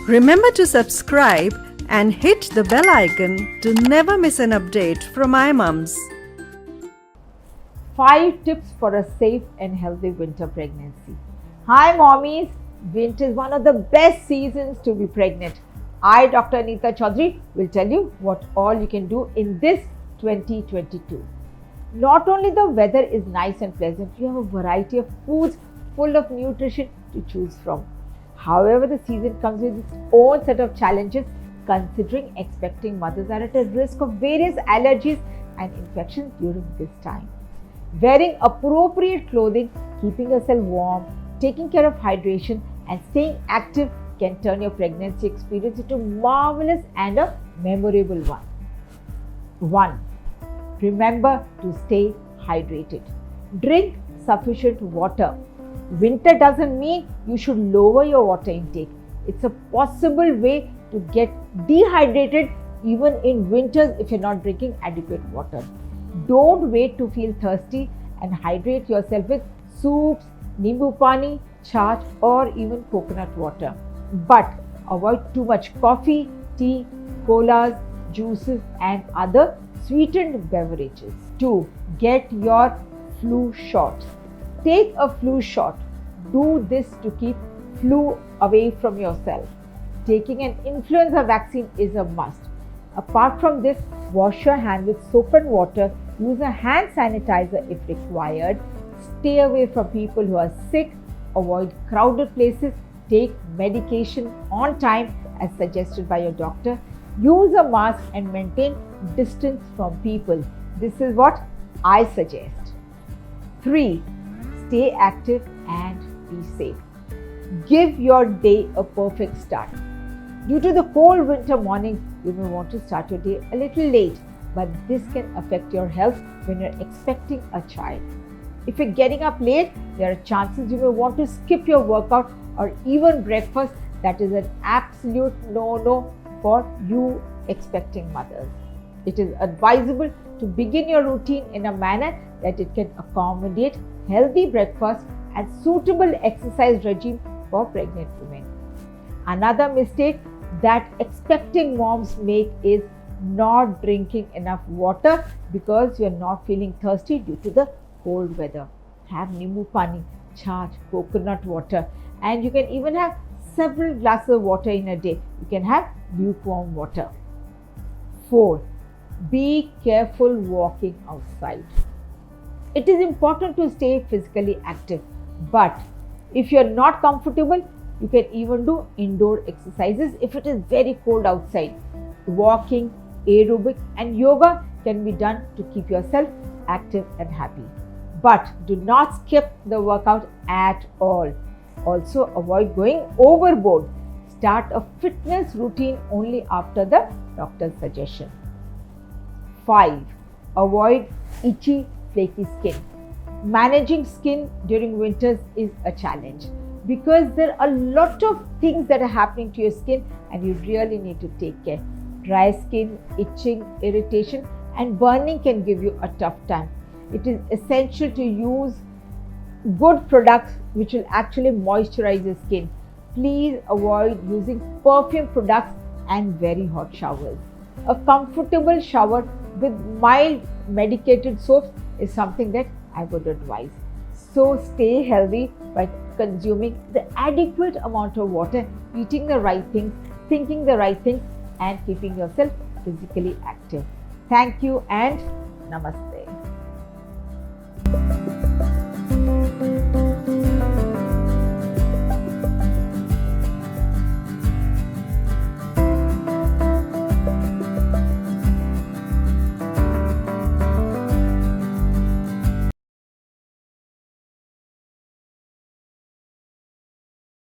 Remember to subscribe and hit the bell icon to never miss an update from iMumz. 5 tips for a safe and healthy winter pregnancy. Hi mommies, winter is one of the best seasons to be pregnant. I, Dr. Anita Chaudhary, will tell you what all you can do in this 2022. Not only the weather is nice and pleasant, you have a variety of foods full of nutrition to choose from. However, the season comes with its own set of challenges, considering expecting mothers are at a risk of various allergies and infections during this time. Wearing appropriate clothing, keeping yourself warm, taking care of hydration, and staying active can turn your pregnancy experience into marvelous and a memorable one. 1. Remember to stay hydrated. Drink sufficient water. Winter doesn't mean you should lower your water intake. It's a possible way to get dehydrated even in winters if you're not drinking adequate water. Don't wait to feel thirsty and hydrate yourself with soups, nimbu pani, chaat, or even coconut water. But avoid too much coffee, tea, colas, juices, and other sweetened beverages. 2. Get your flu shot. Take a flu shot. Do this to keep flu away from yourself. Taking an influenza vaccine is a must. Apart from this, wash your hand with soap and water. Use a hand sanitizer if required. Stay away from people who are sick. Avoid crowded places. Take medication on time as suggested by your doctor. Use a mask and maintain distance from people. This is what I suggest. 3. Stay active and be safe. Give your day a perfect start. Due to the cold winter mornings, you may want to start your day a little late, but this can affect your health when you're expecting a child. If you're getting up late, there are chances you may want to skip your workout or even breakfast. That is an absolute no-no for you expecting mothers. It is advisable to begin your routine in a manner that it can accommodate healthy breakfast and suitable exercise regime for pregnant women. Another mistake that expecting moms make is not drinking enough water because you are not feeling thirsty due to the cold weather. Have nimbu pani, chaat, coconut water, and you can even have several glasses of water in a day. You can have lukewarm water. 4. Be careful walking outside. It is important to stay physically active, but if you are not comfortable, you can even do indoor exercises if it is very cold outside. Walking, aerobic, and yoga can be done to keep yourself active and happy. But do not skip the workout at all. Also, avoid going overboard. Start a fitness routine only after the doctor's suggestion. 5. Avoid itchy, flaky skin. Managing skin during winters is a challenge because there are a lot of things that are happening to your skin and you really need to take care. Dry skin, itching, irritation, and burning can give you a tough time. It is essential to use good products which will actually moisturize your skin. Please avoid using perfume products and very hot showers. A comfortable shower with mild medicated soaps is something that I would advise. So stay healthy by consuming the adequate amount of water, eating the right things, thinking the right things, and keeping yourself physically active. Thank you and namaste.